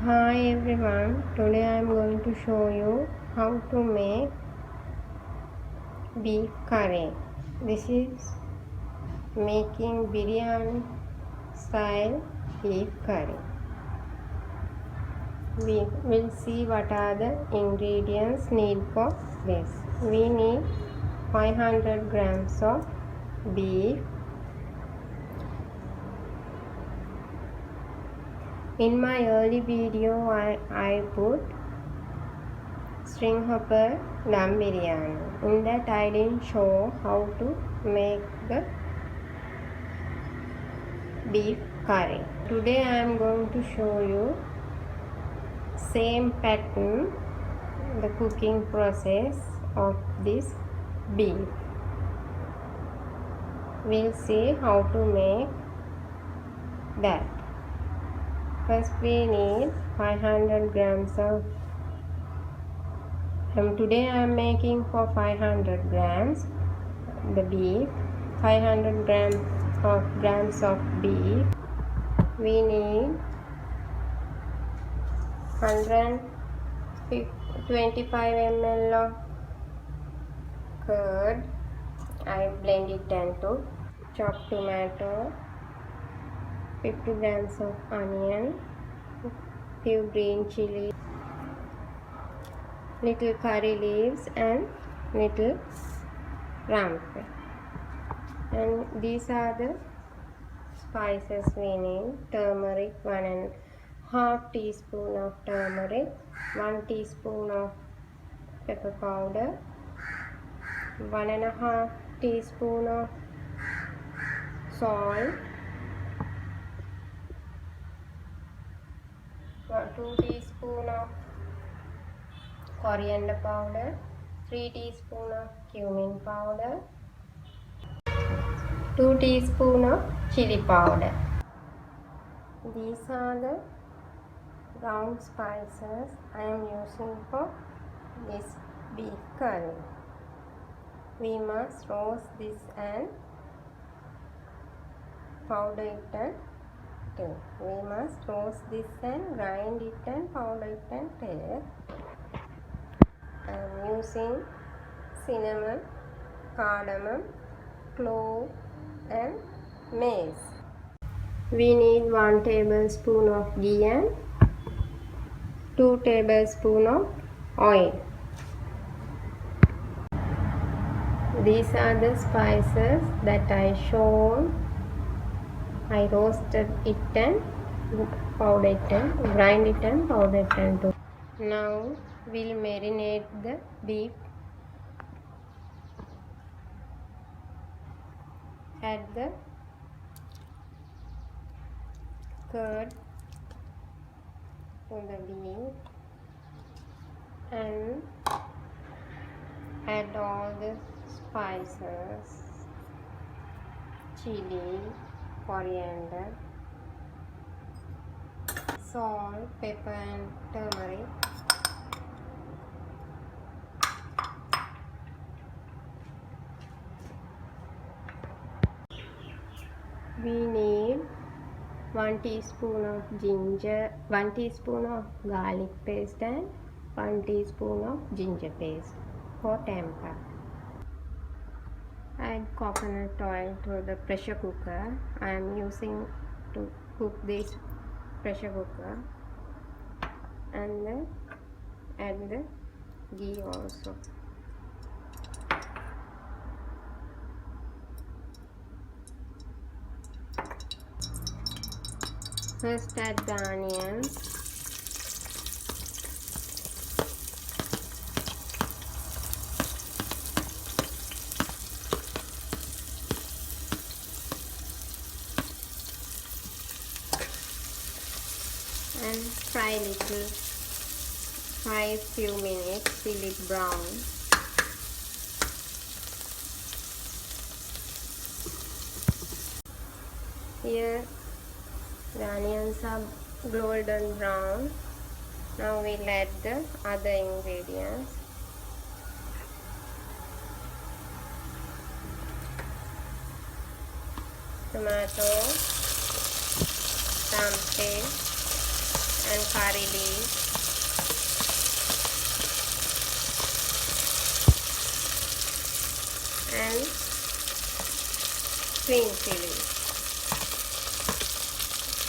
Hi everyone, today I am going to show you how to make beef curry. This is making biryani style beef curry. We will see what are the ingredients needed for this. We need 500 grams of beef. In my early video I put string hopper dum biryani. In that I didn't show how to make the beef curry. Today I am going to show you same pattern, the cooking process of this beef. We'll see how to make that. First we need 500 grams of today I am making for 500 grams the beef. 500 grams of beef. We need 125 ml of curd. I blend it into chopped tomato, 50 grams of onion, few green chilli, little curry leaves and little rampe. And these are the spices we need. Turmeric, 1.5 teaspoon of turmeric, 1 teaspoon of pepper powder, 1.5 teaspoon of salt, 2 teaspoon of coriander powder, 3 teaspoon of cumin powder, 2 teaspoon of chili powder. These are the ground spices I am using for this beef curry. We must roast this and powder it and take. We must roast this and grind it and powder it and take. I am using cinnamon, cardamom, clove and mace. We need 1 tablespoon of ghee and 2 tablespoons of oil. These are the spices that I showed. I roasted it and powder it and grind it and powder it and do. Now we'll marinate the beef. Add the curd to the beef and add all the spices, chili, coriander, salt, pepper and turmeric. We need 1 teaspoon of ginger, 1 teaspoon of garlic paste and 1 teaspoon of ginger paste for temper. Add coconut oil to the pressure cooker. I am using to cook this pressure cooker, and then add the ghee also. First add the onions, and fry few minutes till it brown. Here the onions are golden brown. Now we'll add the other ingredients. Tomato, rampe, and curry leaves and green chili.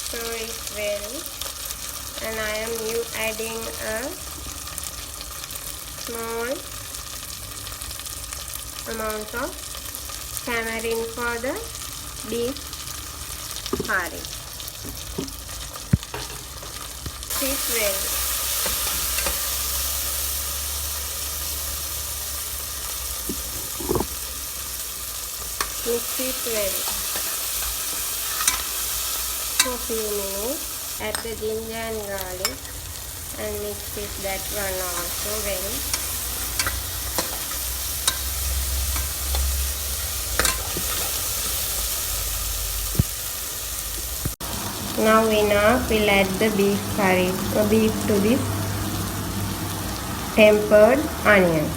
Stir it well, and I am adding a small amount of tamarind for the beef curry. Mix it well. Mix it well for a few minutes. Add the ginger and garlic and mix it that one also well. Now enough, we'll add the beef curry, beef to this tempered onion.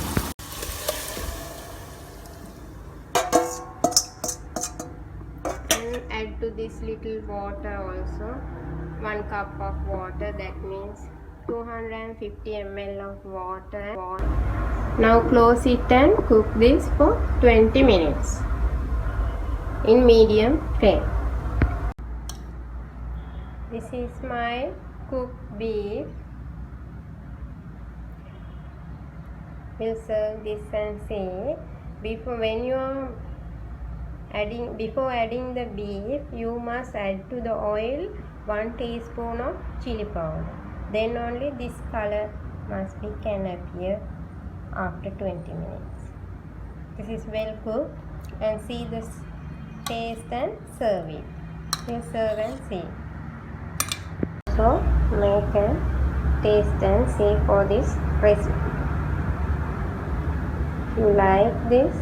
And add to this little water also, 1 cup of water, that means 250 ml of water. Now close it and cook this for 20 minutes in medium flame. This is my cooked beef. We'll serve this and see. Before adding the beef, you must add to the oil 1 teaspoon of chili powder. Then only this color can appear after 20 minutes. This is well cooked, and see the taste and serve it. We'll serve and see. So make a taste and see for this recipe. If you like this,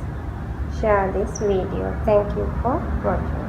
share this video. Thank you for watching.